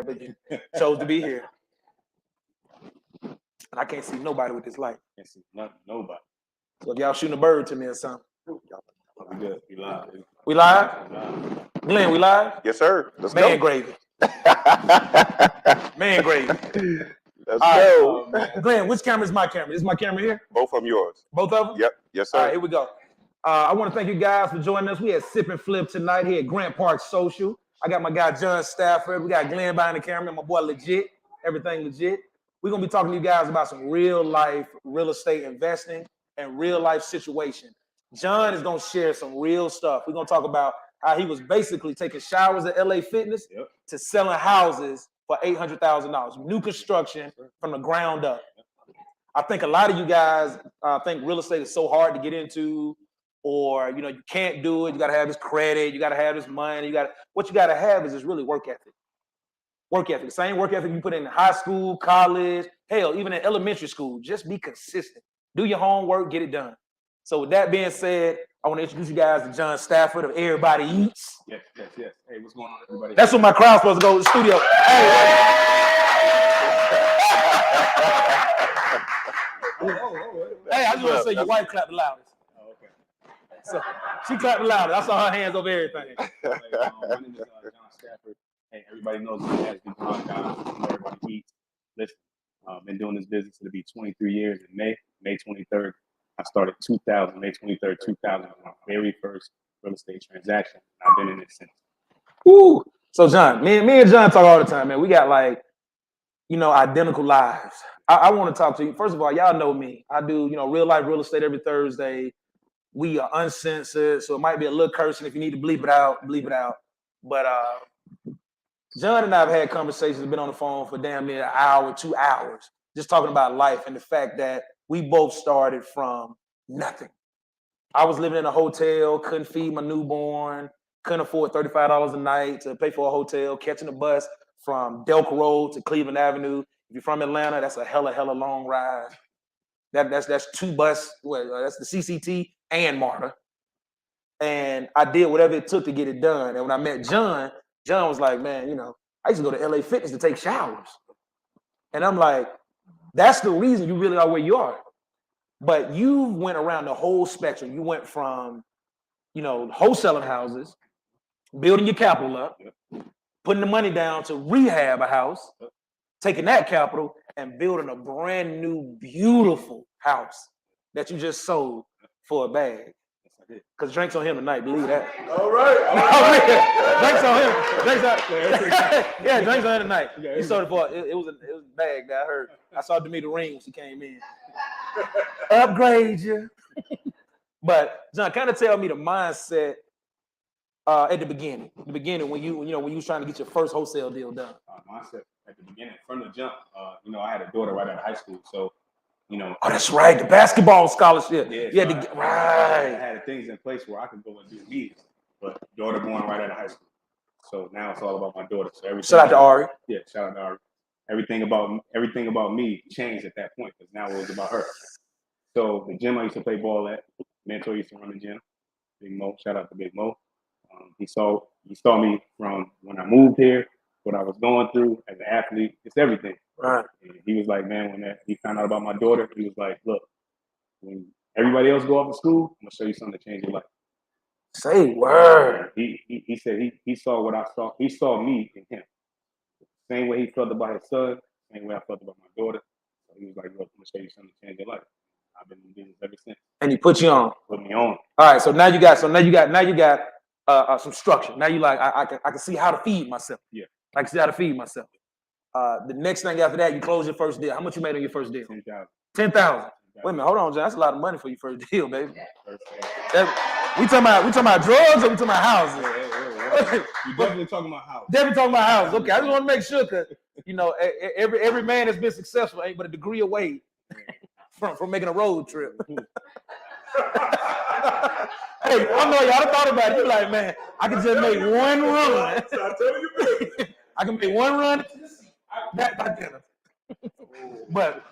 but you chose to be here. And I can't see nobody with this light. Can't see nothing, nobody. So if y'all shooting a bird to me or something. We good. We live. We live? We live. Glenn, we live? Yes, sir. Let's Man go. gravy. Man gravy. Let's All go. right. Glenn, which camera is my camera? Is my camera here? Both of them yours. Both of them? Yep. Yes, sir. All right, here we go. I want to thank you guys for joining us. We had Sip and Flip tonight here at Grant Park Social. I got my guy John Stafford. We got Glenn behind the camera. My boy Legit. Everything legit. We're going to be talking to you guys about some real life real estate investing and real life situation. John is going to share some real stuff. We're going to talk about how he was basically taking showers at LA Fitness to selling houses for $800,000. New construction from the ground up. I think a lot of you guys think real estate is so hard to get into, or you can't do it. You got to have this credit. You got to have this money. What you got to have is just really work ethic. Work ethic. Same work ethic you put in high school, college, hell, even in elementary school. Just be consistent. Do your homework. Get it done. So with that being said, I want to introduce you guys to John Stafford of Everybody Eats. Yes. Hey, what's going on, everybody? That's what my crowd's supposed to go to the studio. Hey, I just want to say your wife clapped the loudest. Oh, okay. So she clapped the loudest. I saw her hands over everything. My name is John Stafford. Hey, everybody knows me as the John John. Everybody Eats. Listen, been doing this business. It'll be 23 years in May 23rd. I started May 23rd, 2000, my very first real estate transaction. I've been in it since. Woo. So John, me and John talk all the time, man. We got identical lives. I want to talk to you. First of all, y'all know me. I do, real life real estate every Thursday. We are uncensored, so it might be a little cursing. If you need to bleep it out, bleep it out. But John and I have had conversations, been on the phone for damn near an hour, 2 hours, just talking about life and the fact that we both started from nothing. I was living in a hotel, couldn't feed my newborn, couldn't afford $35 a night to pay for a hotel, catching a bus from Delk Road to Cleveland Avenue. If you're from Atlanta, that's a hella long ride. That's two bus. That's the CCT and MARTA. And I did whatever it took to get it done. And when I met John was like, man, I used to go to LA Fitness to take showers. And I'm like, that's the reason you really are where you are. But you went around the whole spectrum. You went from, wholesaling houses, building your capital up, putting the money down to rehab a house, taking that capital and building a brand new, beautiful house that you just sold for a bag. Because drinks on him tonight, believe that. All right. Drinks on him. Yeah, drinks on him tonight. He sold it for it was a bag that I heard. I saw Demeter ring when she came in. Upgrade you. But John, kind of tell me the mindset at the beginning. The beginning when you was trying to get your first wholesale deal done. Mindset at the beginning, from the jump. I had a daughter right out of high school, so. Oh, that's right. The basketball scholarship. Yeah, so I had things in place where I could go and do meetings, but daughter born right out of high school. So now it's all about my daughter. So shout out to Ari. Yeah, shout out to Ari. Everything about me changed at that point because now it was about her. So the gym I used to play ball at, mentor used to run the gym. Big Mo, shout out to Big Mo. He saw me from when I moved here, what I was going through as an athlete. It's everything. Right. And he was like, man, when he found out about my daughter, he was like, look, when everybody else go off to school, I'm gonna show you something to change your life. Say word. He said he saw what I saw. He saw me in him. Same way he felt about his son, same way I felt about my daughter. So he was like, look, I'm gonna show you something to change your life. I've been in business ever since. And he put you on. Put me on. All right. So now you got some structure. Now you like I can see how to feed myself. Yeah. I can see how to feed myself. The next thing after that, you close your first deal. How much you made on your first deal? 10,000. 10,000. Wait a minute, hold on, John. That's a lot of money for your first deal, baby. We talking about drugs or we talking about houses? You definitely talking about houses. Definitely talking about houses. Okay, I just want to make sure because every man that's been successful ain't but a degree away from making a road trip. Hey, I know y'all thought about it. You're like, man, I can just make one run. I can make one run. That by dinner. But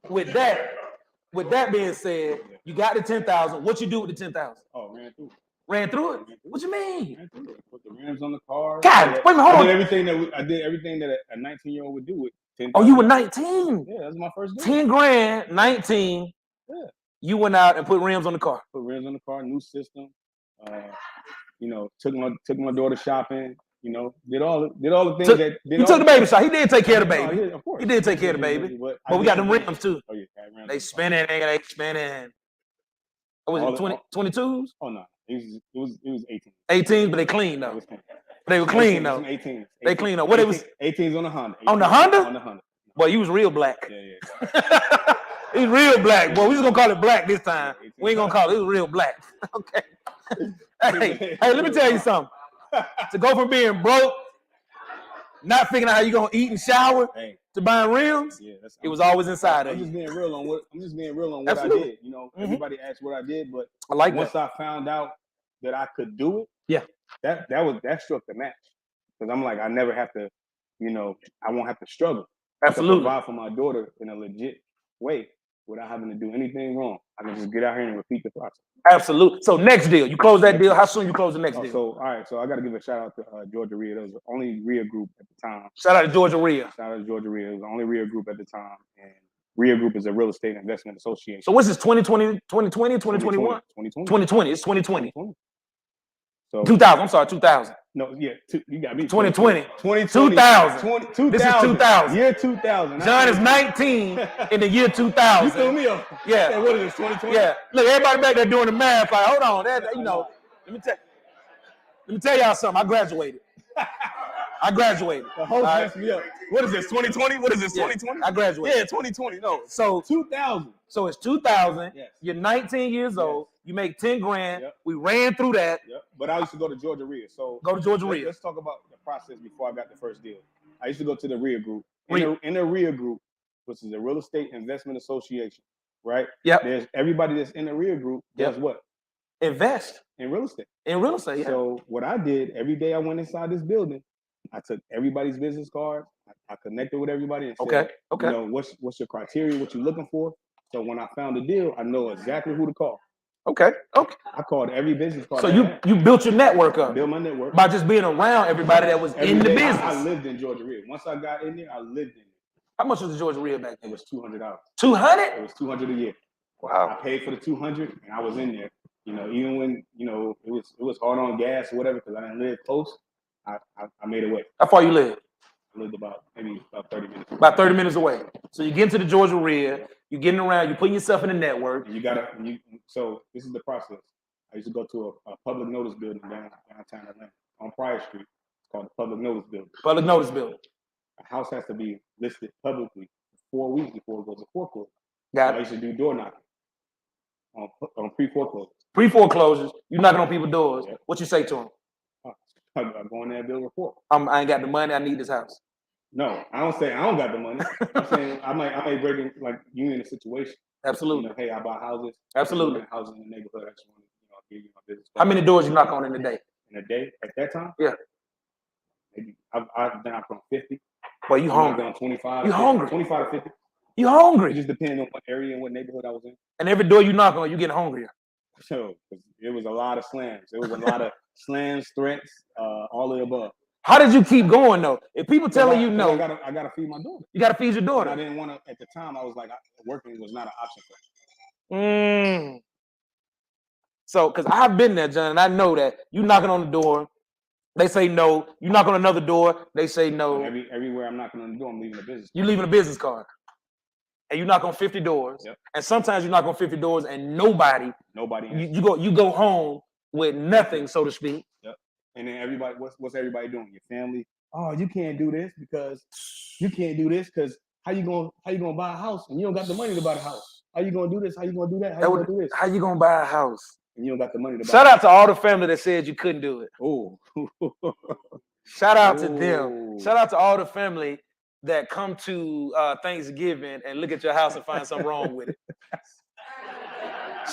with that being said, you got the 10,000. What you do with the 10,000? Oh, ran through. Ran through it? What you mean? Ran through it. Put the rims on the car. God, wait a minute, hold I on. did everything that a 19-year-old would do with 10. Oh, you were 19. Yeah, that was my first deal. 10 grand, 19. Yeah. You went out and put rims on the car. Put rims on the car, new system. You know, took my daughter shopping. You know, did all the things that. You took the baby shot. He did take care of the baby. Yeah, of course. He did take care of the baby. But we got them rims too. Oh yeah, they spinning, nigga. They spinning. What was it? 22s? Oh no, it was 18. 18s, but they clean though. They were clean though. 18. They clean though. What it was? 18s on the Honda. On the Honda? On the Honda. Boy, you was real black. Yeah. He's real black. Boy, we just gonna call it black this time. We ain't gonna call it. It was real black. Okay. Hey, let me tell you something. To go from being broke, not figuring out how you gonna eat and shower, to buying rims, it was always inside of you. I'm just being real on what I did. You know, everybody asked what I did, but I like once I found out that I could do it, that struck the match. Because I'm like, I never have to, you know, I won't have to struggle. Absolutely. To provide for my daughter in a legit way without having to do anything wrong. I can just get out here and repeat the process. Absolutely. So next deal, you close that deal. How soon you close the next deal? So all right, so I got to give a shout out to Georgia RIA. That was the only RIA group at the time. Shout out to Georgia RIA. Shout out to Georgia RIA. It was the only RIA group at the time, and RIA Group is a real estate investment association. So what's this? 2020, 2021? 2020. It's 2020. So 2000. I'm sorry, 2000. No, yeah, you got me. 2020. 2000. 2000. This is 2000. Year 2000. John is 19 in the year 2000. You threw me off. Yeah. Hey, what is this, 2020? Yeah. Look, everybody back there doing the math. Like, hold on. That, you know, let me tell y'all something. I graduated. The host messed me up. What is this, 2020? What is this, 2020? I graduated. Yeah, 2020. No. So 2000. So it's 2000. Yes. You're 19 years old. You make 10 grand. Yep. We ran through that. Yep. But I used to go to Georgia RIA. So go to Georgia RIA. Let's talk about the process before I got the first deal. I used to go to the RIA group. In the RIA group, which is a real estate investment association, right? Yep. There's everybody that's in the RIA group does what? Invest in real estate. In real estate, yeah. So what I did, every day I went inside this building, I took everybody's business cards, I connected with everybody and said, okay. You know, what's your criteria, what you looking for? So when I found a deal, I know exactly who to call. Okay. I called every business card. So you built your network up. Built my network by just being around everybody that was in the business. I lived in Georgia RIA. Once I got in there, I lived in it. How much was the Georgia RIA back then? It was $200. 200? It was $200 a year. Wow. I paid for the 200, and I was in there. You know, even when it was hard on gas or whatever, because I didn't live close. I made it work. How far you live? I lived about 30 minutes. About 30 minutes away. So you get into the Georgia RIA, you're getting around, you're putting yourself in the network. And so this is the process. I used to go to a public notice building downtown Atlanta on Pryor Street. It's called the Public Notice Building. Public Notice Building. A house has to be listed publicly 4 weeks before it goes to foreclosure. Got it. I used to do door knocking on pre-foreclosures. Pre-foreclosures, you knocking on people's doors. Yep. What you say to them? I go in there and build a report. I ain't got the money. I need this house. No, I don't say I don't got the money. I'm saying I might break in, like you in a situation. Absolutely. You know, hey, I buy houses. Absolutely. Houses in the neighborhood. I just want to give you my business. How many doors you knock on in a day? In a day? At that time? Yeah. Maybe I've been out from 50. Boy, you hungry? Down 25. You hungry? 25 to 50. You hungry? It just depends on what area and what neighborhood I was in. And every door you knock on, you getting hungrier. So it was a lot of slams. It was a lot of slams, threats, all of the above. How did you keep going though? If people telling you no, I gotta feed my daughter. You gotta feed your daughter. And I didn't want to. At the time, I was like, working was not an option for me. So, because I've been there, John, and I know that you knocking on the door, they say no. You knock on another door, they say no. Everywhere I'm knocking on the door, I'm leaving a business. You leaving a business card, and you knock on 50 doors. Yep. And sometimes you knock on 50 doors, and nobody. You go home with nothing, so to speak. Yep. And then everybody, what's everybody doing? Your family. Oh, you can't do this because how you gonna buy a house and you don't got the money to buy the house? How you gonna do this? How you gonna do that? How you gonna do this? How you gonna buy a house? And you don't got the money to buy. Shout out to all the family that said you couldn't do it. Oh. Shout out to them. Shout out to all the family that come to Thanksgiving and look at your house and find something wrong with it.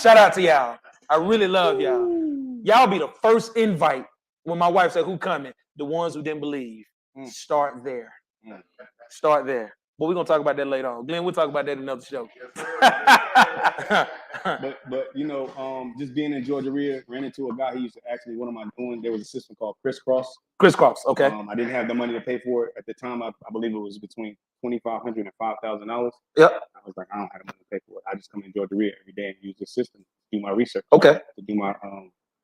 Shout out to y'all. I really love y'all. Y'all be the first invite when my wife said, who coming? The ones who didn't believe. Start there. Start there. But we're going to talk about that later on. Glenn, we'll talk about that in another show. But you know, just being in Georgia Rear, ran into a guy. He used to actually, what am I doing? There was a system called Crisscross. Crisscross, okay. I didn't have the money to pay for it at the time. I believe it was between $2,500 and $5,000. Yep. I was like, I don't have the money to pay for it. I just come in Georgia Rear every day and use the system to do my research. Okay. To do my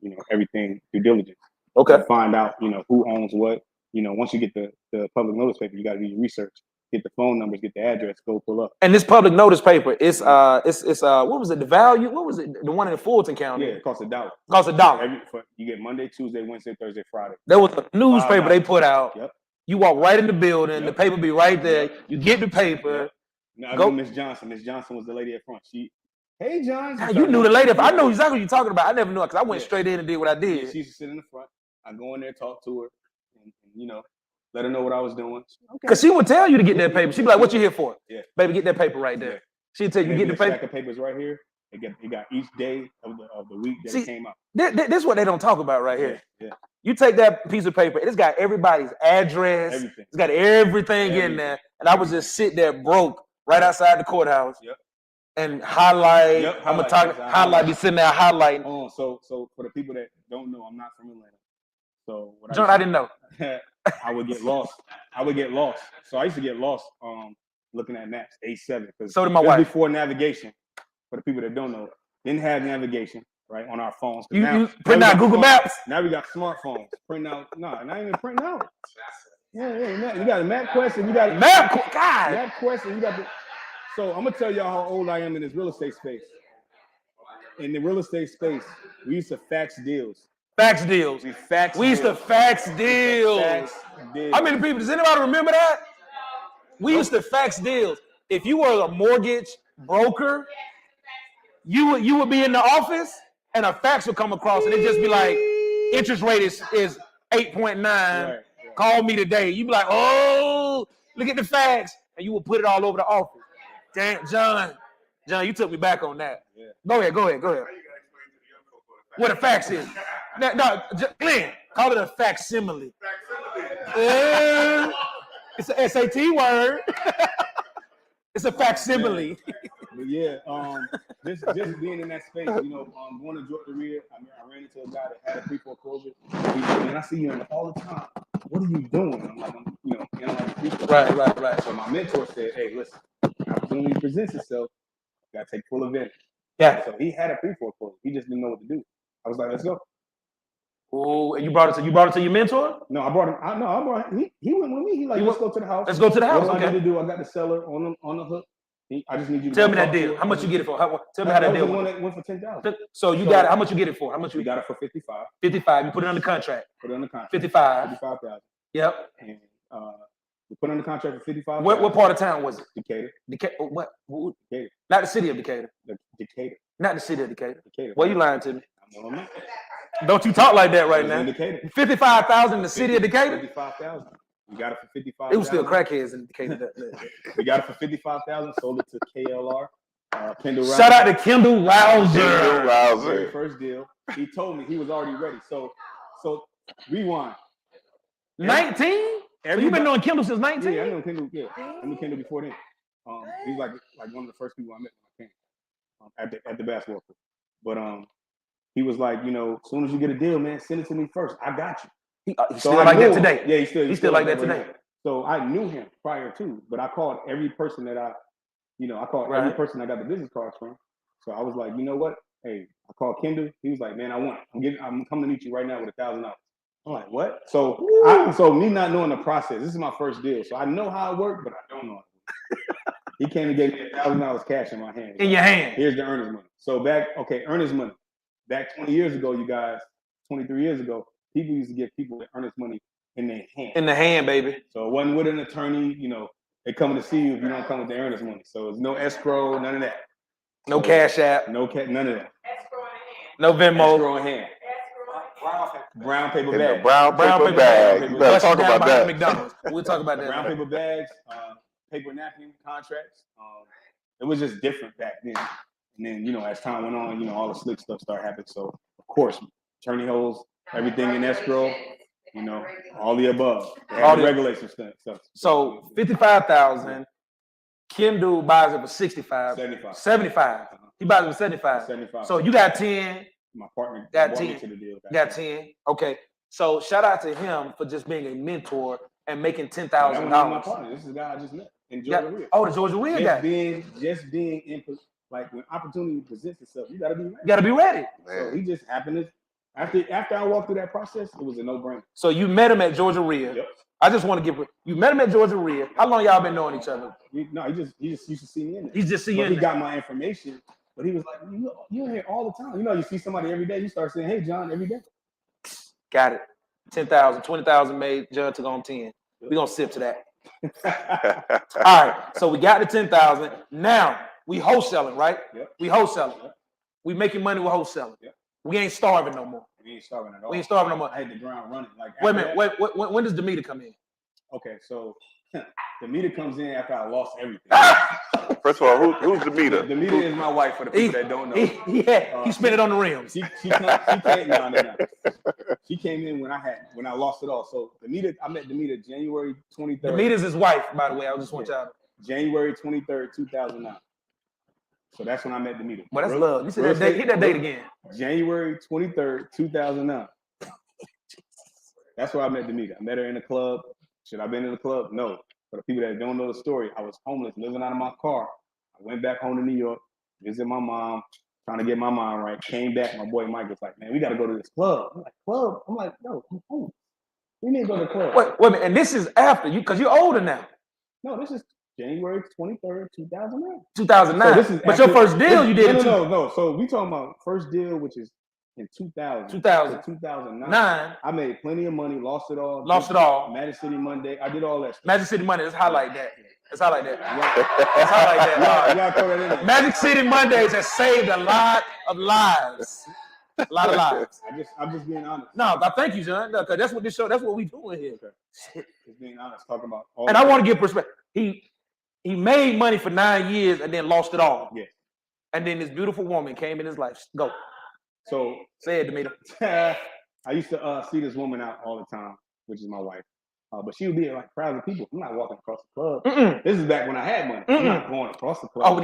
you know, everything due diligence. Okay. To find out, you know, who owns what. You know, once you get the public notice paper, you got to do your research. Get the phone numbers, get the address, go pull up. And this public notice paper, it's what was it? The value? What was it? The one in Fulton County? Yeah, it costs $1. Costs $1. You get Monday, Tuesday, Wednesday, Thursday, Friday. There was a newspaper they put out. Yep. You walk right in the building, Yep. the paper be right there. Yep. You get the paper. Yep. Now, Go. Miss Johnson. Miss Johnson was the lady up front. Hey, John. You knew the lady. I know exactly what you're talking about. I never knew it because I went straight in and did what I did. Yeah, she used to sit in the front. I go in there, talk to her, and you know, let her know what I was doing. Because she would tell you to get that paper. She'd be like, "What you here for?" Yeah. Baby, get that paper right there. Yeah. She'd tell you, get the paper. Stack of papers right here. It got each day of the week that it came out. This is what they don't talk about right here. Yeah. You take that piece of paper, it's got everybody's address. Everything. It's got everything in there. And I would just sit there broke right outside the courthouse. Yep. And highlight. Yep, I'm gonna highlight. Be sitting there highlighting. Oh, so for the people that don't know, I'm not from Atlanta. So what John, I didn't know. I would get lost. So I used to get lost looking at maps, A7. So did my wife. Before navigation, for the people that don't know, didn't have navigation, right, on our phones. You print out Google Maps? Now we got smartphones. Print out, not even printing out. Yeah. You got a MapQuest and you got MapQuest and you got the. So I'm gonna tell y'all how old I am in this real estate space. In the real estate space, we used to fax deals. Fax deals. We used to fax deals. How many people? Does anybody remember that? We used to fax deals. If you were a mortgage broker, you would be in the office and a fax would come across and it'd just be like, interest rate is 8.9. Right. Call me today. You'd be like, oh, look at the fax. And you would put it all over the office. Damn, John, you took me back on that. Yeah. Go ahead. What a fax is. No, Glenn, call it a facsimile. It's an SAT word. It's a facsimile. But yeah, just being in that space, you know, going to Georgia Rear, I ran into a guy that had a pre-foreclosure. He said, man, I see you all the time. What are you doing? I'm like, you know, analyzing pre-foreclosure. Right. So my mentor said, hey, listen, opportunity presents itself, you gotta take full advantage. Yeah. So he had a pre-foreclosure. He just didn't know what to do. I was like, let's go. Oh, and you brought it to your mentor? No, I brought him. He went with me. He like, let's go to the house. Let's go to the house. What I need to do? I got the seller on the hook. I just need you to tell me that deal. How much you get it for? Tell me how that deal went. That went for $10,000. So you got it. How much you get it for? How much we got it for $55. $55. You put it on the contract. $55. $55,000. Yep. And we put on the contract for $55,000. What part of town was it? Decatur. What? Decatur. Not the city of Decatur. Decatur. Not the city of Decatur. Decatur. Well, you lying to me. I'm Don't you talk like that right now. $55,000 in the city of Decatur? $55,000. We got it for $55,000. It was still crackheads in Decatur. We got it for $55,000. Sold it to KLR. Kendall Rouser. Shout out to Kendall Rouser. Very first deal. He told me he was already ready. So rewind. 19? So you've been knowing Kendall since 19? Yeah, I know Kendall. Yeah, I knew Kendall before then. He's like one of the first people I met when I came at the basketball court. But he was like, you know, as soon as you get a deal, man, send it to me first. I got you. He's still like that today. Yeah, he's still like that today. So I knew him prior to, but I called every person that every person I got the business cards from. So I was like, you know what? Hey, I called Kendall. He was like, man, I'm coming to meet you right now with $1,000. I'm like, what? So me not knowing the process, this is my first deal. So I know how it worked, but I don't know how it worked. He came and gave me $1,000 cash in my hand. In your hand. Here's the earnest money. So earnest money. Back 20 years ago, you guys, 23 years ago, people used to give people the earnest money in their hand. In the hand, baby. So it wasn't with an attorney, you know, they coming to see you if you don't come with the earnest money. So it's no escrow, none of that. No Cash App. None of that. No Venmo. Escrow in hand. Brown paper bag. Brown paper bag. You better talk about that. McDonald's. We'll talk about that. Brown paper bags, paper napkin contracts. It was just different back then. And then, you know, as time went on, you know, all the slick stuff started happening. So, of course, attorney holes, everything in escrow, you know, all the above. All the regulation stuff. So, $55,000. Skim dude buys it for 65. 75. 75. He buys it for 75. 75. So you got 10. My partner Got brought me 10. to the deal. Got 10. Okay. So shout out to him for just being a mentor and making $10,000. My partner. This is the guy I just met in Georgia Real. Oh, the Georgia Real guy. Just being in, like when opportunity presents itself, you gotta be ready. You gotta be ready. So he just happened to, after I walked through that process, it was a no-brainer. So you met him at Georgia Real. Yep. I just want to you met him at Georgia Real. How long y'all been knowing each other? He just used to see me in there. He's just seeing He got my information, but he was like, you're here all the time. You know, you see somebody every day, you start saying, hey, John, every day. Got it. 10,000, 20,000 made. John took on 10. We're going to sip to that. All right. So we got the 10,000. Now we wholesaling, right? Yep. We wholesaling. Yep. We making money with wholesaling. Yep. We ain't starving no more. We ain't starving at all. We ain't starving no more. I had the ground running. Like, wait a minute. When does Demeter come in? Okay, so Demeter comes in after I lost everything. First of all, who's Demeter? Demeter is my wife for the people that don't know. He spent it on the rims. She came in when I lost it all. So I met Demeter January 23rd. Demeter's his wife, by the way. I just want y'all to. January 23rd, 2009. So that's when I met Demeter. But that's love. You said that date. Hit that date again. January 23rd, 2009. That's where I met Demeter. I met her in the club. Should I have been in the club? No. For the people that don't know the story, I was homeless, living out of my car. I went back home to New York, visit my mom, trying to get my mind right. Came back, my boy Mike was like, man, we got to go to this club. I'm like, club? I'm like, no, I'm homeless. We need to go to the club. Wait a minute. And this is after you, because you're older now. No, this is January 23rd, 2009. 2009. So this is but your first deal you did No. So we talking about first deal, which is in 2000. 2009. I made plenty of money, lost it all. Magic City Monday. I did all that stuff. Magic City Monday. Let's highlight that. Let's highlight that. You gotta throw that in there. Magic City Mondays has saved a lot of lives. A lot of lives. I'm just being honest. No, I thank you, John. Because that's what this show. That's what we doing here. Okay. Just being honest, talking about all. And I want to give perspective. He made money for 9 years and then lost it all. Yeah. And then this beautiful woman came in his life. Go. So say it, Demeter. I used to see this woman out all the time, which is my wife. But she would be like crowds of people. I'm not walking across the club. This is back when I had money. I'm not going across the club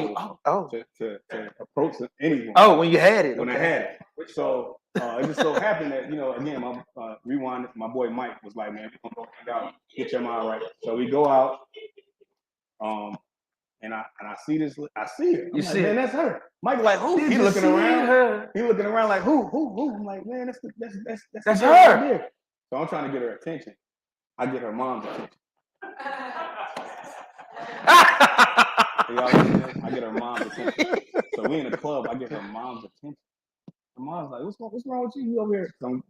to approach anyone. Oh, when you had it. When I had it. So it just so happened that, again, my rewind, my boy Mike was like, man, we're gonna go out, get your mind right. So we go out, and I see this. I see her. You see, man, that's her. Mike like, who? He looking around. Her? He looking around like, who? I'm like, man, that's her. Right. So I'm trying to get her attention. I get her mom's attention. I get her mom's attention. So we in the club. I get her mom's attention. Her mom's like, what's wrong with you? You over here? So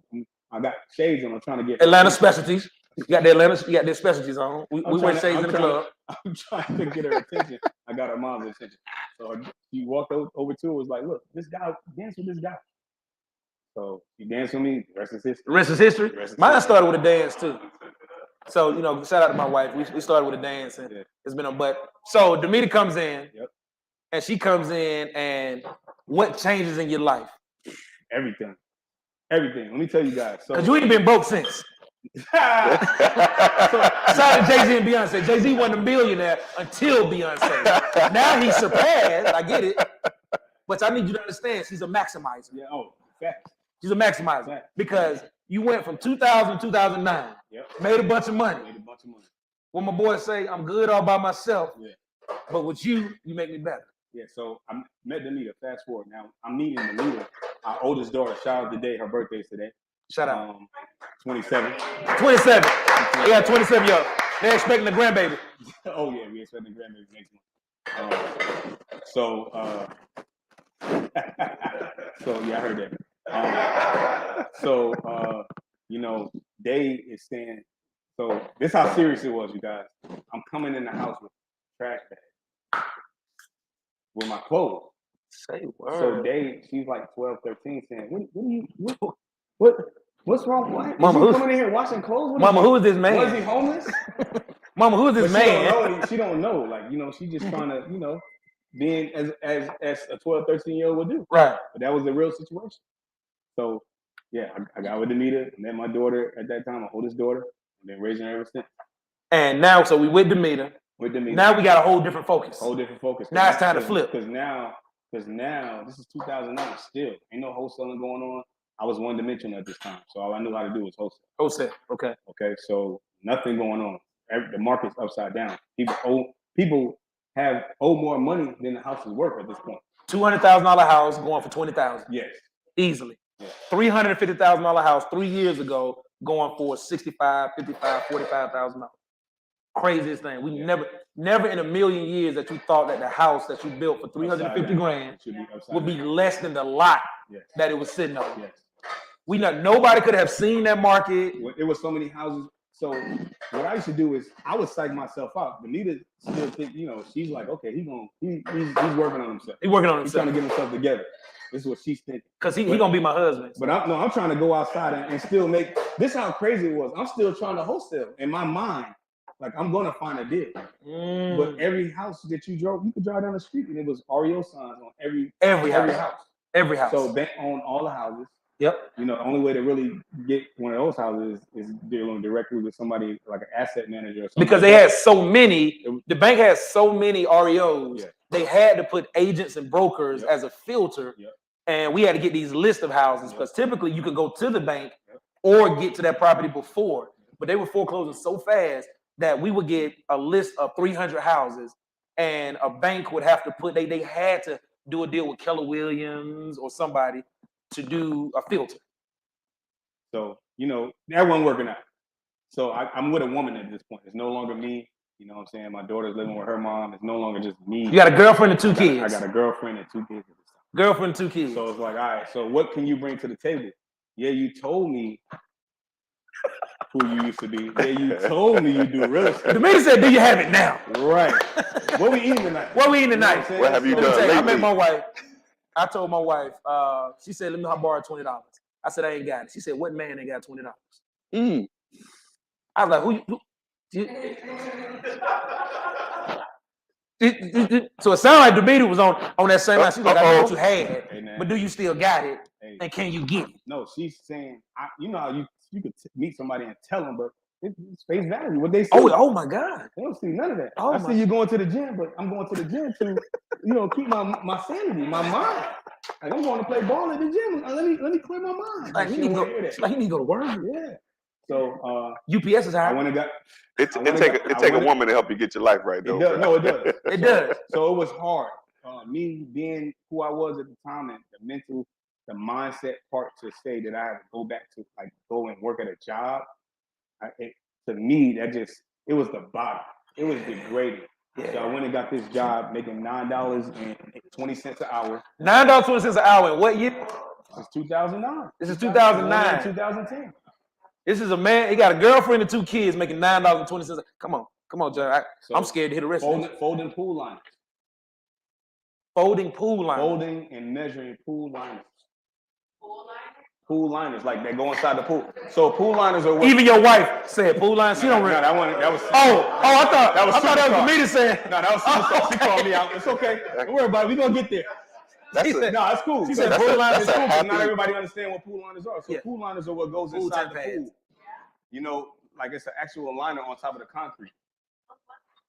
I got shades on. I'm trying to get Atlanta specialties. You got their specialties on. We wear shades in the club. I'm trying to get her attention. I got her mom's attention. So she walked over to her, was like, look, this guy, dance with this guy. So she danced with me. The rest is history. The rest is history? Mine started with a dance too. So, shout out to my wife. We started with a dance and it's been on. But so Demeter comes in and she comes in, and what changes in your life? Everything. Let me tell you guys. Because you ain't been broke since. Shout out to Jay-Z and Beyonce. Jay-Z wasn't a millionaire until Beyonce. Now he's surpassed. I get it. But I need you to understand, she's a maximizer. Yeah. Oh, fact. She's a maximizer. Fact. Because you went from 2000 to 2009. Made a bunch of money. When my boys say, I'm good all by myself. Yeah. But with you, you make me better. Yeah, so I met Demeter. Fast forward now. I'm meeting Demeter, our oldest daughter. Shout out today. Her birthday's today. Shout out. 27. 27. Yeah, 27 y'all. They're expecting a grandbaby. Oh yeah, we expecting a grandbaby next month. So yeah, I heard that. Day is saying. So this is how serious it was, you guys. I'm coming in the house with a trash bag with my clothes. Say word. So Day, she's like 12, 13, saying, what's wrong? What? Mama, who's coming in here washing clothes? Mama, who is this man? Was he homeless? Mama, who is this man? She don't know. Like, she's just trying to, being as a 12, 13-year-old would do. Right. But that was the real situation. So, yeah, I got with Demeter, met my daughter at that time, my oldest daughter, and been raising her ever since. And now, so we with Demeter. with the meter. Now we got a whole different focus. Whole different focus. Now it's time to flip. Because now this is 2009. Still, ain't no wholesaling going on. I was one dimensional at this time, so all I knew how to do was wholesale. Wholesale. Okay. Okay, so nothing going on. The market's upside down. People owe more money than the house is worth at this point. $200,000 house going for $20,000 Yes. easily. Yeah. $350,000 house 3 years ago going for $65,000, $55,000, $45,000. Craziest thing. We never in a million years that you thought that the house that you built for $350,000 would be less than the lot that it was sitting on. Yes. Nobody could have seen that market. It was so many houses. So what I used to do is I would psych myself out. Benita still think, she's like, okay, he's working on himself. He's working on He's himself. trying to get himself together. This is what she's thinking. Because he gonna be my husband. But I'm trying to go outside and still make this how crazy it was. I'm still trying to wholesale in my mind. Like I'm gonna find a deal. But every house that you could drive down the street and it was REO signs on every house. Every house. So bank owned all the houses. Yep. The only way to really get one of those houses is dealing directly with somebody like an asset manager or something. Because they had so many, the bank has so many REOs, Yeah. they had to put agents and brokers as a filter. Yep. And we had to get these list of houses because typically you could go to the bank or get to that property before. But they were foreclosing so fast that we would get a list of 300 houses and a bank would have to they had to do a deal with Keller Williams or somebody to do a filter. So, that wasn't working out. So I'm with a woman at this point. It's no longer me. You know what I'm saying? My daughter's living with her mom. It's no longer just me. You got a girlfriend and two kids. I got a girlfriend and 2 kids at this time. Girlfriend and 2 kids. So it's like, all right, so what can you bring to the table? Yeah, you told me who you used to be. Yeah, you told me you do real estate. The man said, do you have it now? Right. What we eating tonight? What we eating tonight? What have you Let me done tell you, I lately? met my wife. I told my wife, she said, let me borrow $20. I said, I ain't got it. She said, what man ain't got $20? I was like, so it sounded like Demeter was on that same line. She's like, I know what you had, but do you still got it? Hey. And can you get it? No, she's saying, how you could meet somebody and tell them, but it's face value. What they see. Oh my God. They don't see none of that. Oh I see you going to the gym, but I'm going to the gym to, keep my sanity, my mind. Like I'm going to play ball at the gym. Let me clear my mind. Like he need to go to work. Yeah. So UPS is I hard. went and got. It take a woman to help you get your life right, though. It does. No, it does. It does. So it was hard. Me being who I was at the time and the mindset part to say that I had to go back to go and work at a job. To me, it was the bottom. It was degrading. Yeah. So I went and got this job making $9.20 an hour. $9.20 an hour. In what year? This is 2009. This is 2009. 2010. This is a man. He got a girlfriend and 2 kids making $9.20. Come on, John. I'm scared to hit a rest. Folding pool liners. Folding pool liners. Folding and measuring pool liners. Pool liners, like they go inside the pool. So pool liners are what? Even your wife said pool liners. She don't. No, that was. I thought that was Demeter saying. No, that was superstar. She called me out. It's okay. Don't worry about it. We're gonna get there. It's cool. She said pool liners is cool, but not everybody understand what pool liners are. So pool liners are what goes inside the pool. Like it's an actual liner on top of the concrete.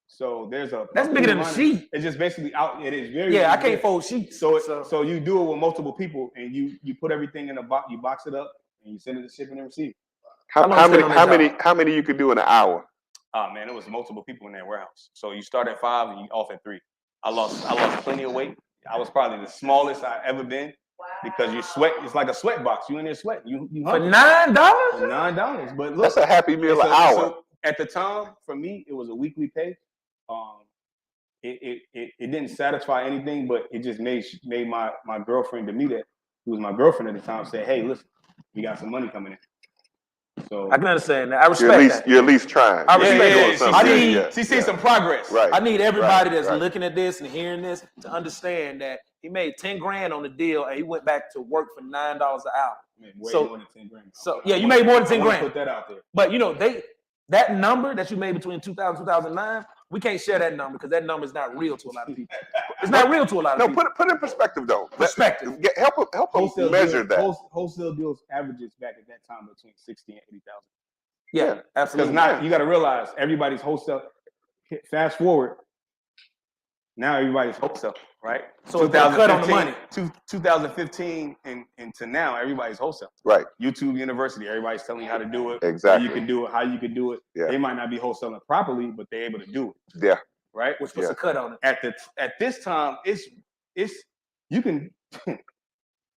So there's that's bigger than a sheet. It's just basically out. It is very. Yeah, I can't fold sheets. So you do it with multiple people, and you put everything in a box. You box it up, and you send it to shipping and receive. How many you could do in an hour? Oh man, it was multiple people in that warehouse. So you start at 5 and you off at 3. I lost plenty of weight. I was probably the smallest I've ever been because you sweat. It's like a sweat box. You in there sweating. You for $9? For $9. But look, that's a Happy Meal an hour. So at the time, for me, it was a weekly pay. It didn't satisfy anything, but it just made my girlfriend Demeter, who was my girlfriend at the time, say, "Hey, listen, we got some money coming in." So I can understand that. I respect that. You're at least trying. I respect she sees some progress. Right. I need everybody that's looking at this and hearing this to understand that he made $10,000 on the deal and he went back to work for $9 an hour. Way more than $10,000. So yeah, you made more than $10,000. Put that out there. But that number that you made between 2000 and 2009, we can't share that number because that number is not real to a lot of people. It's not real to a lot of people. No, put it in perspective though. Perspective. Help them measure that. Wholesale deals averages back at that time between 60 and 80,000. Yeah, absolutely. Because you got to realize everybody's wholesale. fast forward. Now everybody's wholesale, right? So it's got a cut on the money. 2015 and to now, everybody's wholesale. Right. YouTube University, everybody's telling you how to do it. Exactly. How you can do it, how you can do it. Yeah. They might not be wholesaling properly, but they're able to do it. Yeah. Right? Which puts a cut on it. At this time, it's you can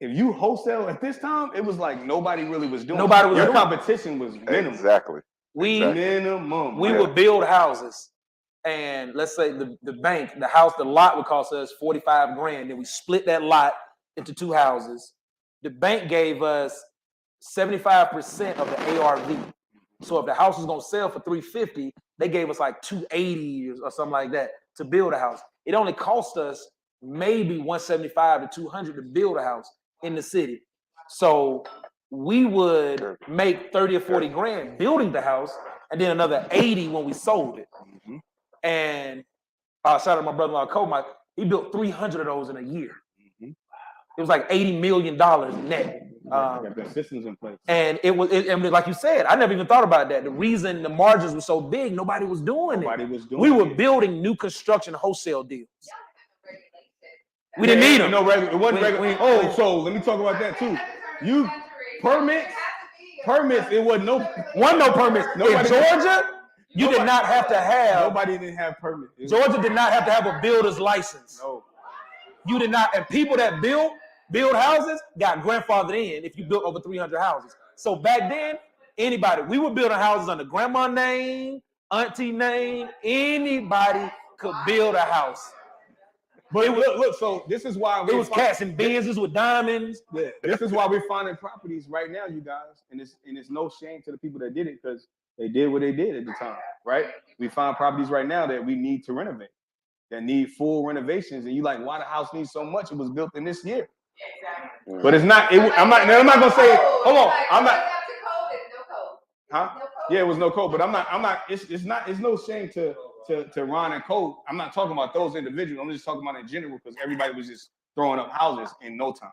if you wholesale at this time, it was like nobody really was doing Nobody was your doing it. competition was minimum. Exactly. We Minimum. we would build houses, and let's say the bank, the lot would cost us 45 grand. Then we split that lot into 2 houses. The bank gave us 75% of the ARV. So if the house was gonna sell for 350, they gave us like 280 or something like that to build a house. It only cost us maybe 175 to 200 to build a house in the city. So we would make 30 or 40 grand building the house, and then another 80 when we sold it. Mm-hmm. And shout out to my brother-in-law Cole, he built 300 of those in a year. Mm-hmm. It was like $80 million net. Got the systems in place. And it was like you said, I never even thought about that. The reason the margins were so big, nobody was doing it. We were building new construction wholesale deals. We didn't need them. No regular. It wasn't regular. So let me talk about that too. You permits. It wasn't no permits. In Georgia, you did not have to have. Nobody didn't have permits. Georgia did not have to have a builder's license. No. You did not. And people that build houses got grandfathered in if you built over 300 houses. So back then, anybody, we were building houses under grandma name, auntie name. Anybody could build a house. But look. So this is why it was cats and Benzes with diamonds. Yeah, this is why we're finding properties right now, you guys, and it's no shame to the people that did it because they did what they did at the time, right? We find properties right now that we need to renovate, that need full renovations, and you like, why the house needs so much? It was built in this year, but it's not. I'm not gonna say. Hold on, I'm not. Huh? Yeah, it was no code, but I'm not. It's not. It's no shame to Ron and Cole. I'm not talking about those individuals. I'm just talking about in general because everybody was just throwing up houses in no time.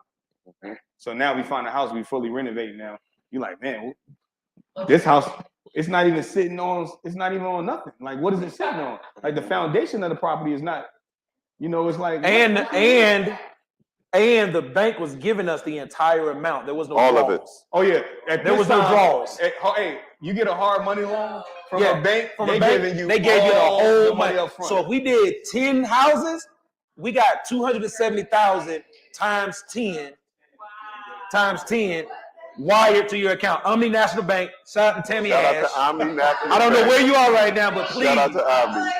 Okay. So now we find a house we fully renovated. Now you're like, man, this house, it's not even sitting on. It's not even on nothing. Like, what is it sitting on? Like the foundation of the property is not. It's like and the bank was giving us the entire amount. There was no all draws. of it. Oh yeah, there was no draws. Hey, you get a hard money loan from a bank. They gave you the whole money up front. So if we did 10 houses, we got 270,000 times 10 wired to your account. Omni National Bank. Shout out to Tammy Ash. Shout out to Omni National I don't know where you are right now, but please. Shout out to Omni.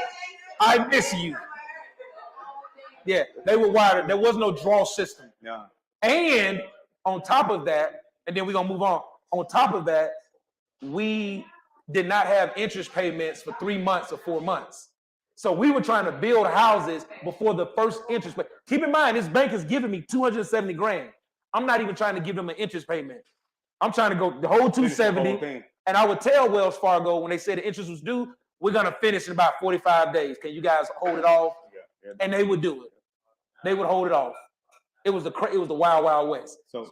I miss you. Yeah, they were wired. There was no draw system. Yeah. And on top of that, and then we're gonna move on. On top of that, we did not have interest payments for 3 months or 4 months. So we were trying to build houses before the first interest. But keep in mind, this bank is giving me 270 grand. I'm not even trying to give them an interest payment. I'm trying to go the whole 270. And I would tell Wells Fargo when they said the interest was due, we're gonna finish in about 45 days. Can you guys hold it off? Yeah. And they would do it. They would hold it off. It was the wild, wild west. So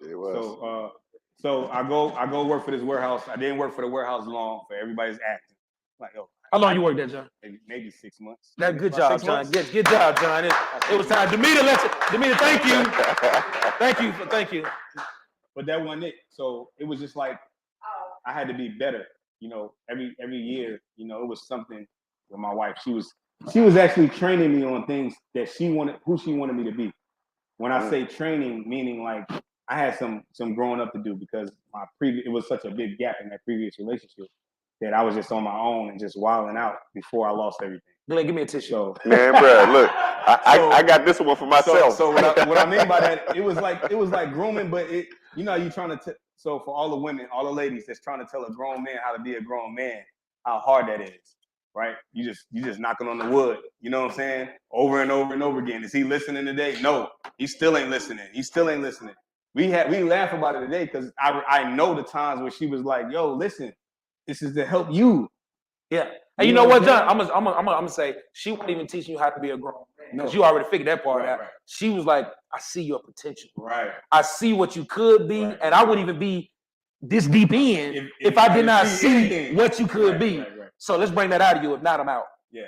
I go work for this warehouse. I didn't work for the warehouse long for everybody's acting. Like, how long you worked there, John? Maybe 6 months. That good job, John. Good job, John. It was time. Demeter, thank you. Thank you. But that wasn't it. So it was just like I had to be better. Every year, it was something with my wife. She was actually training me on things that who she wanted me to be. When I say training, meaning like I had some growing up to do because it was such a big gap in that previous relationship that I was just on my own and just wilding out before I lost everything. Glenn, give me a tissue. Man, bro, look, I got this one for myself. So what I mean by that, it was like grooming, but you trying to. So for all the women, all the ladies that's trying to tell a grown man how to be a grown man, how hard that is, right? You just knocking on the wood. You know what I'm saying? Over and over and over again. Is he listening today? No, he still ain't listening. We laugh about it today because I know the times where she was like, "Yo, listen, this is to help you." Yeah. And you know what, John? I'm gonna say she wasn't even teaching you how to be a grown man. Because you already figured that part out. Right. She was like, I see your potential. Right. I see what you could be, and I wouldn't even be this deep in if I did not see what you could be. Right. So let's bring that out of you. If not, I'm out. Yeah.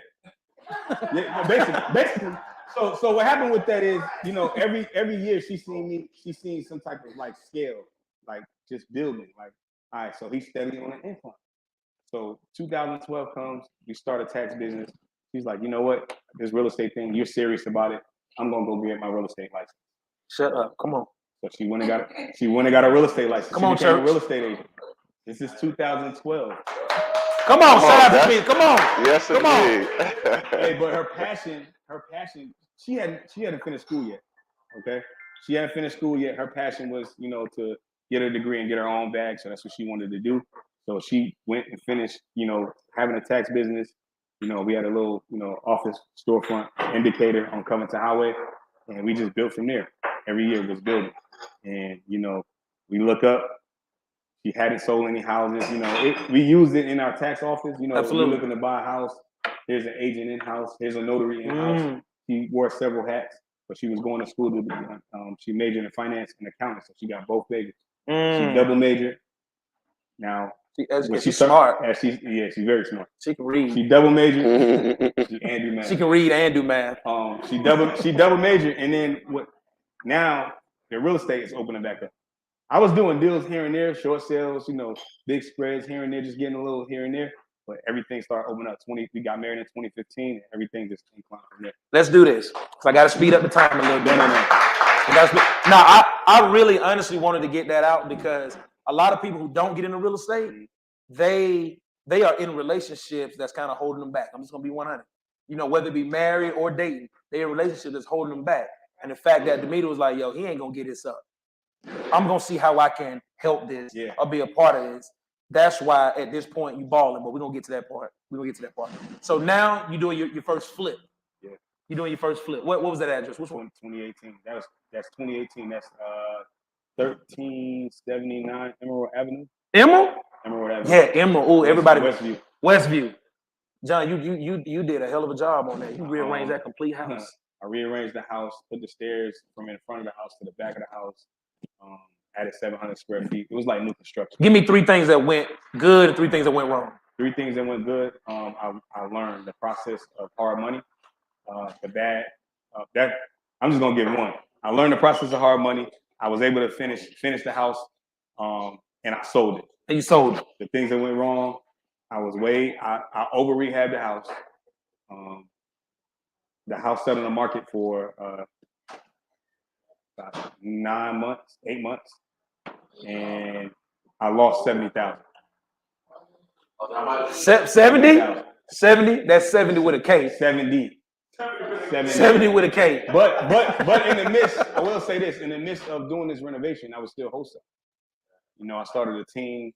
Yeah, basically. So what happened with that is, you know, every year she's seen some type of like scale, like just building. Like, all right, so he's steady on an incline. So 2012 comes, we start a tax business. She's like, you know what, this real estate thing, you're serious about it. I'm gonna go get my real estate license. Shut up. Come on. So she went and got a real estate license. Come she on, became church. a real estate agent. This is 2012. Come on, shout out that's- to me. Come on. Yes, Come on. indeed. Hey, but her passion, she hadn't finished school yet. Okay, she hadn't finished school yet. Her passion was, you know, to get her degree and get her own bag. So that's what she wanted to do. So she went and finished, you know, having a tax business. You know, we had a little, you know, office storefront indicator on Covington Highway, and we just built from there. Every year was building, and you know, we look up. She hadn't sold any houses. You know, we used it in our tax office. You know, Absolutely. we're looking to buy a house. Here's an agent in house. Here's a notary in house. She wore several hats, but she was going to school to. She majored in finance and accounting, so she got both majors. She double majored. Now, she's smart. She's very smart. She can read. She double majored. She and do math. She can read and do math. She double majored, and then what? Now the real estate is opening back up. I was doing deals here and there, short sales, you know, big spreads here and there, just getting a little here and there. But everything started opening up. We got married in 2015, and everything just inclined from there. Let's do this. So I got to speed up the time a little bit. No. Now, I really honestly wanted to get that out because a lot of people who don't get into real estate, they are in relationships that's kind of holding them back. I'm just gonna be 100. You know, whether it be married or dating, they're in a relationship that's holding them back. And the fact that Demeter was like, yo, he ain't gonna get this up. I'm gonna see how I can help this or be a part of this. That's why at this point you balling, but we're gonna get to that part. So now you're doing your first flip. Yeah. You're doing your first flip. What was that address? Which one? 2018. That's 2018. That's 1379 Emerald Avenue. Emerald Avenue. Yeah, Emerald. Oh, everybody. Westview. John, you did a hell of a job on that. You rearranged that complete house. I rearranged the house, put the stairs from in front of the house to the back of the house. Added 700 square feet. It was like new construction. Give me 3 things that went good and 3 things that went wrong. 3 things that went good. I learned the process of hard money. The bad. That I'm just gonna give one. I learned the process of hard money. I was able to finish the house, and I sold it. And you sold it. The things that went wrong, I over rehabbed the house. The house sat on the market for about 9 months, 8 months, and I lost 70,000. 70? 70? That's 70 with a K. 70 with a K. But in the midst, I will say this: in the midst of doing this renovation, I was still wholesale. You know, I started a team.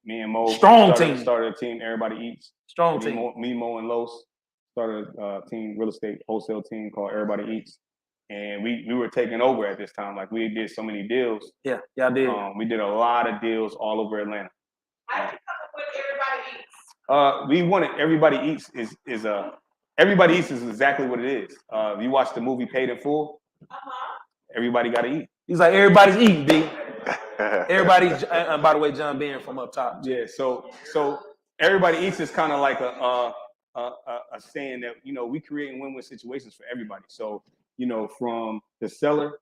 Me and Mo started a team. Everybody Eats. Strong team. Me, Mo, and Los started a team, real estate wholesale team called Everybody Eats, and we were taking over at this time. Like we did so many deals. Yeah, I did. We did a lot of deals all over Atlanta. How'd you come up with Everybody Eats? We wanted Everybody Eats is Everybody Eats is exactly what it is. If you watch the movie Paid in Full, everybody got to eat. He's like, everybody's eating, D. Everybody's, and by the way, John Bean from up top. Yeah, so Everybody Eats is kind of like a saying that, you know, we create win-win situations for everybody. So, you know, from the seller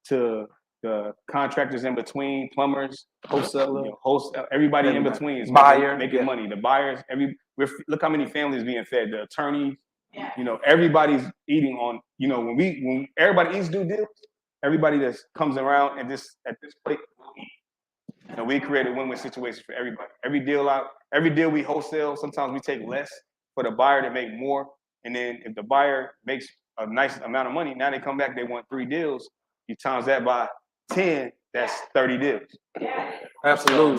to the contractors in between, plumbers, wholesaler, everybody in between is buyer, making money. The buyers, look how many families being fed. The attorneys, you know, everybody's eating on. You know, when Everybody Eats do deals, everybody that comes around and this at this plate will eat. And we created win-win situations for everybody. Every deal we wholesale, sometimes we take less for the buyer to make more. And then if the buyer makes a nice amount of money, now they come back, they want 3 deals. You times that by 10, that's 30 deals. Absolutely.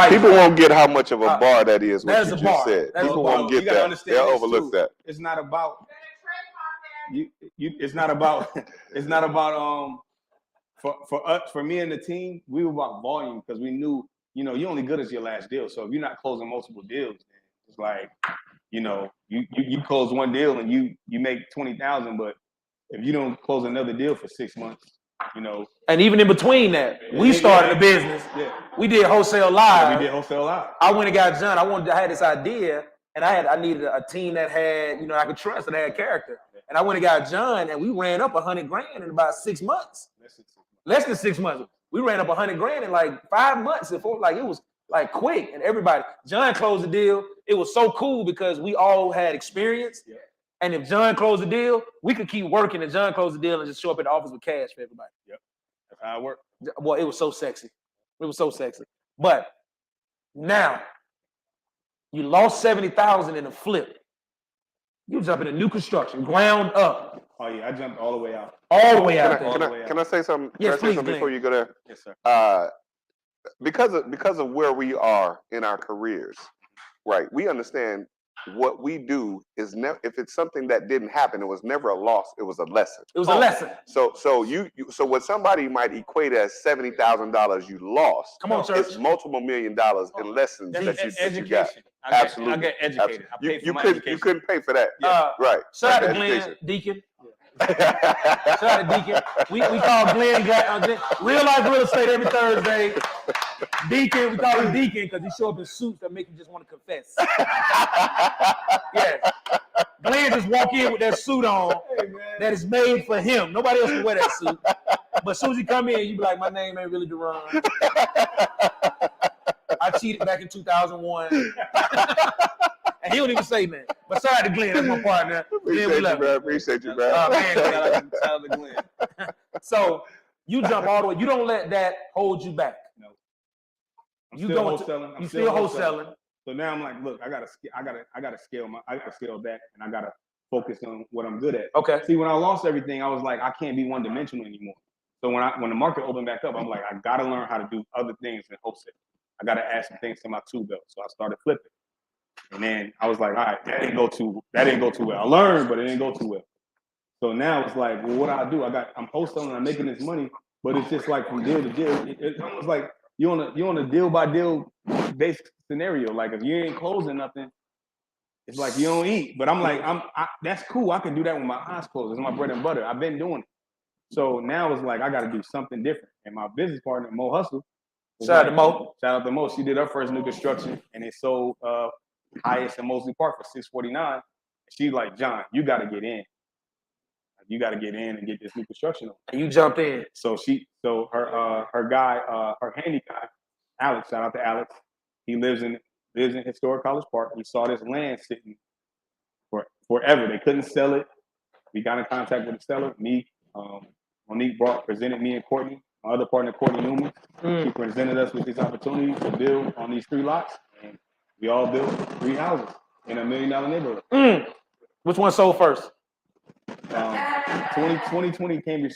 People won't get how much of a bar that is. What That is you a just bar. said. That's People a bar. won't get that. They'll overlook that. It's not about It's not about for me and the team, we were about volume because we knew, you know, you're only good as your last deal. So if you're not closing multiple deals, it's like, you know, you close one deal and you make 20,000, but if you don't close another deal for 6 months, You know, And even in between that, we started a business. Yeah. We did wholesale live. We did wholesale live. I went and got John. I had this idea, and I needed a team that had, I could trust and had character. And I went and got John, and we ran up $100,000 in about 6 months. Less than 6 months. We ran up $100,000 in like 5 months. It was like quick, and everybody. John closed the deal. It was so cool because we all had experience. Yeah. And if John closed the deal, we could keep working, and John closed the deal and just show up at the office with cash for everybody. Yep. That's how it worked. Well, it was so sexy. It was so sexy. But now you lost 70,000 in a flip. You jump into new construction, ground up. Oh yeah, I jumped all the way out. All the way out there. Can I say something? Yes, can I say please, something before you go there? Yes, sir. Because of where we are in our careers, right? We understand what we do is never. If it's something that didn't happen, it was never a loss. It was a lesson. It was a lesson. So so what somebody might equate as $70,000 you lost. Come on, church. It's multiple $1 million in lessons that you got. Absolutely. I get educated. You couldn't pay for that. Right. Shout out to Glenn Deacon. Shout out to Deacon. We call Glenn real life real estate every Thursday. Deacon, we call him Deacon because he show up in suits that make you just want to confess. Yeah. Glenn just walk in with that suit on that is made for him. Nobody else can wear that suit. But as soon as he come in, you be like, my name ain't really Duran. I cheated back in 2001. And he don't even say that. But shout out to Glenn, that's my partner. Appreciate you, man. Shout out to Glenn. So you jump all the way. You don't let that hold you back. No. You still wholesaling. So now I'm like, look, I gotta scale back, and I gotta focus on what I'm good at. Okay. See, when I lost everything, I was like, I can't be one dimensional anymore. So when the market opened back up, I'm like, I gotta learn how to do other things than wholesale. I gotta add some things to my tool belt. So I started flipping. And then I was like, all right, that didn't go too well. I learned, but it didn't go too well. So now it's like, well, what do I do? I'm wholesaling, I'm making this money, but it's just like from deal to deal. It's almost like you're on a deal by deal based scenario. Like if you ain't closing nothing, it's like you don't eat. But I'm like, that's cool. I can do that with my eyes closed. It's my bread and butter. I've been doing it. So now it's like I got to do something different. And my business partner, Mo Hustle. Shout out to Mo. Shout out to Mo. She did her first new construction, and it sold highest in Mosley Park for $649. She's like, John, you got to get in. You got to get in and get this new construction on. And you jumped in. So her guy, her handy guy, Alex. Shout out to Alex. He lives in Historic College Park. We saw this land sitting forever. They couldn't sell it. We got in contact with the seller. Me, Monique presented me and Courtney, my other partner, Courtney Newman. She presented us with this opportunity to build on these 3 lots. And we all built 3 houses in $1 million neighborhood. Which one sold first? 2020 Cambridge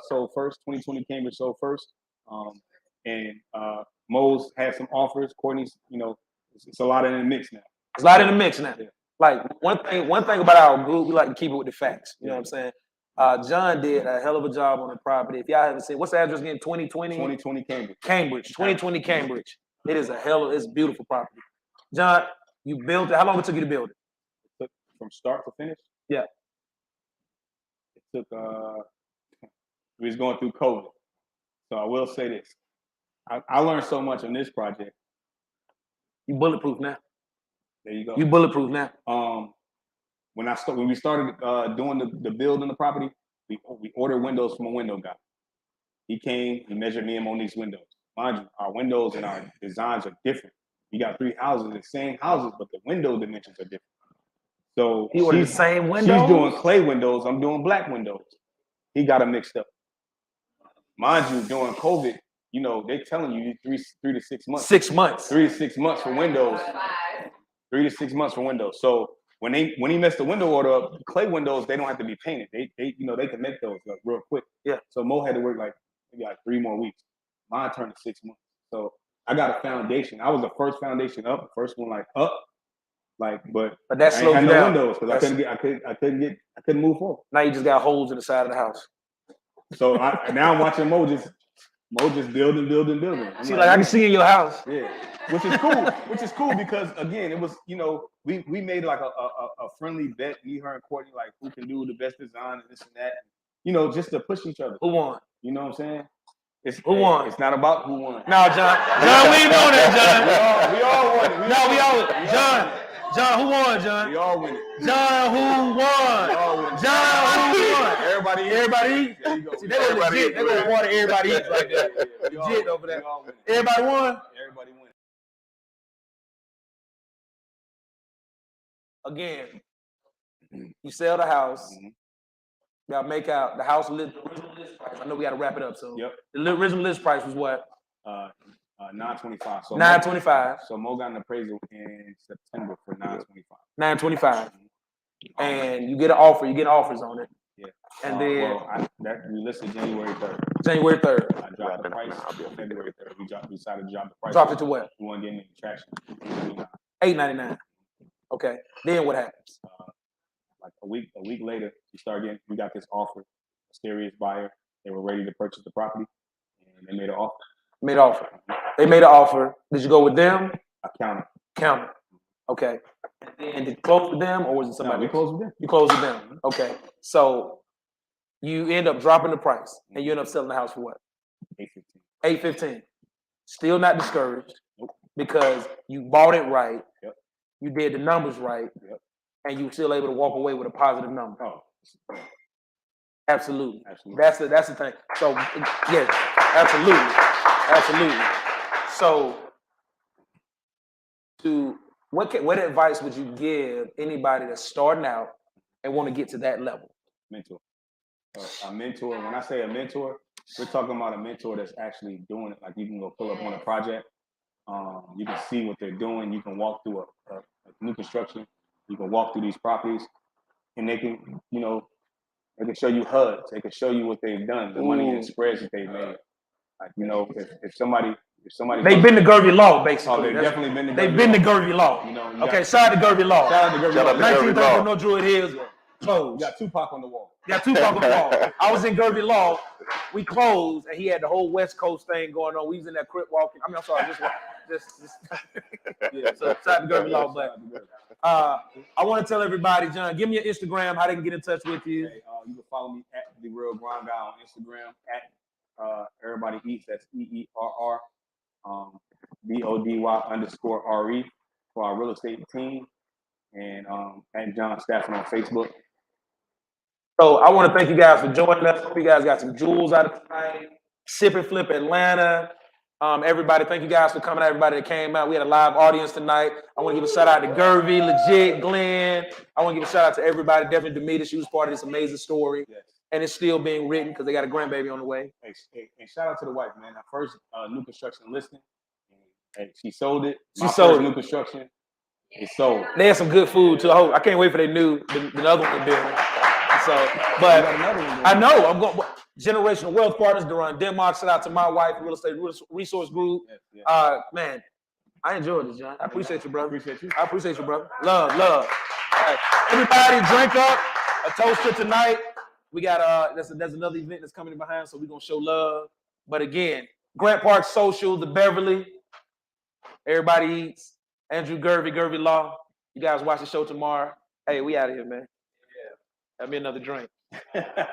sold first. 2020 Cambridge sold first. And Mo's had some offers. Courtney's, it's a lot in the mix now. It's a lot in the mix now. Yeah. Like one thing about our group, we like to keep it with the facts. You know what I'm saying? John did a hell of a job on the property. If y'all haven't seen, what's the address again? 2020 Cambridge. Cambridge. 2020 Cambridge. It is it's a beautiful property. John, you built it. How long it took you to build it? It took from start to finish? Yeah. It took we was going through COVID. So I will say this. I learned so much on this project. You bulletproof now. There you go. You bulletproof now. When we started doing the build on the property, we ordered windows from a window guy. He came, he measured me and Monique's windows. Mind you, our windows and our designs are different. We got 3 houses, the same houses, but the window dimensions are different. So he ordered the same windows? She's doing clay windows, I'm doing black windows. He got them mixed up. Mind you, during COVID, they're telling you 3 to 6 months. 6 months. 3 to 6 months for windows. 3 to 6 months for windows. So when he messed the window order up, clay windows, they don't have to be painted. They can make those real quick. Yeah. So Mo had to work maybe 3 more weeks. Mine turned to 6 months. So I got a foundation. I was the first foundation up, the first one up. But that slowed I you had no down. windows because I couldn't move forward. Now you just got holes in the side of the house. So now I'm watching Mo just building. See, I can see in your house. Yeah, which is cool because again, it was we made like a friendly bet, me, her, and Courtney, like who can do the best design and this and that, just to push each other. Who won? You know what I'm saying? Who won? It's not about who won. No, John. John, we ain't doing that, John. We all won. No, we all. John, who won, John? We all win it. John, who won? John, who won? Everybody eats. There you go. See, they were legit. They were water. Everybody eats right there. Legit over there. Everybody won. Everybody win. Again, you sell the house. Mhm. Y'all make out the house original list price. I know we got to wrap it up soon. Yep. The original list price was what? 925. So $925. So Mo got an appraisal in September for 925. $925. And you get an offer. You get offers on it. Yeah. And then We listed January 3rd. January 3rd. I dropped the price February 3rd. We decided to drop the price. Dropped it to what? We want to get any traction. $899. Okay. Then what happens? Like a week later, we got this offer, a serious buyer. They were ready to purchase the property, and they made an offer. Made an offer. They made an offer. Did you go with them? I counted. Counter. Okay. And did you close with them, or was it somebody? We else? closed with them. You closed with them. Okay. So you end up dropping the price, and you end up selling the house for what? $815. $815. Still not discouraged because you bought it right. Yep. You did the numbers right. Yep. And you were still able to walk away with a positive number. Oh, Absolutely. absolutely. That's the thing. So yes, absolutely. So what advice would you give anybody that's starting out and want to get to that level? Mentor. A mentor. When I say a mentor, we're talking about a mentor that's actually doing it. Like you can go pull up on a project. You can see what they're doing. You can walk through a new construction. You can walk through these properties, and they can, they can show you HUDs. They can show you what they've done, the money and spreads that they've made. Like, if somebody They've been to Gervie Law, basically. Oh, they've definitely been to Gervie They've been Law. to Gervie Law. Okay, shout out to Gervie Law. Shout out to Gervie Shout Law. out to Gervie 1934 Law. No Druid Hills. Closed. You got Tupac on the wall. Got Tupac on the wall. I was in Gervie Law. We closed, and he had the whole West Coast thing going on. We was in that crip walking. I'm sorry, just Yeah, so shout out to Gervie Law, but I want to tell everybody, John, give me your Instagram, how they can get in touch with you. Okay, you can follow me at The Real Grind Guy on Instagram, at Everybody Eats, that's EERR, BODY_RE for our real estate team, and at John Stafford on Facebook. So I want to thank you guys for joining us. Hope you guys got some jewels out of tonight. Sip and Flip Atlanta. Everybody, thank you guys for coming out. Everybody that came out. We had a live audience tonight. I want to give a shout out to Gervie, Legit, Glenn. I want to give a shout out to everybody. Definitely Demeter. She was part of this amazing story. Yes. And it's still being written because they got a grandbaby on the way. And shout out to the wife, man. Our first new construction listing. And she sold it. She My sold first it. New construction. It's sold. They had some good food too. I can't wait for the other one they're building. So, but I know I'm going. Generational Wealth Partners, Duran Denmark. Shout out to my wife, Real Estate Resource Group. Yes. Man, I enjoyed this, John. I appreciate you, brother. Appreciate you. I appreciate you, brother. Love. All right. Everybody, drink up. A toast to tonight. We got there's another event that's coming behind, so we're gonna show love. But again, Grant Park Social, the Beverly. Everybody Eats. Andrew Gervie Law. You guys watch the show tomorrow. Hey, we out of here, man. Yeah. Have me another drink.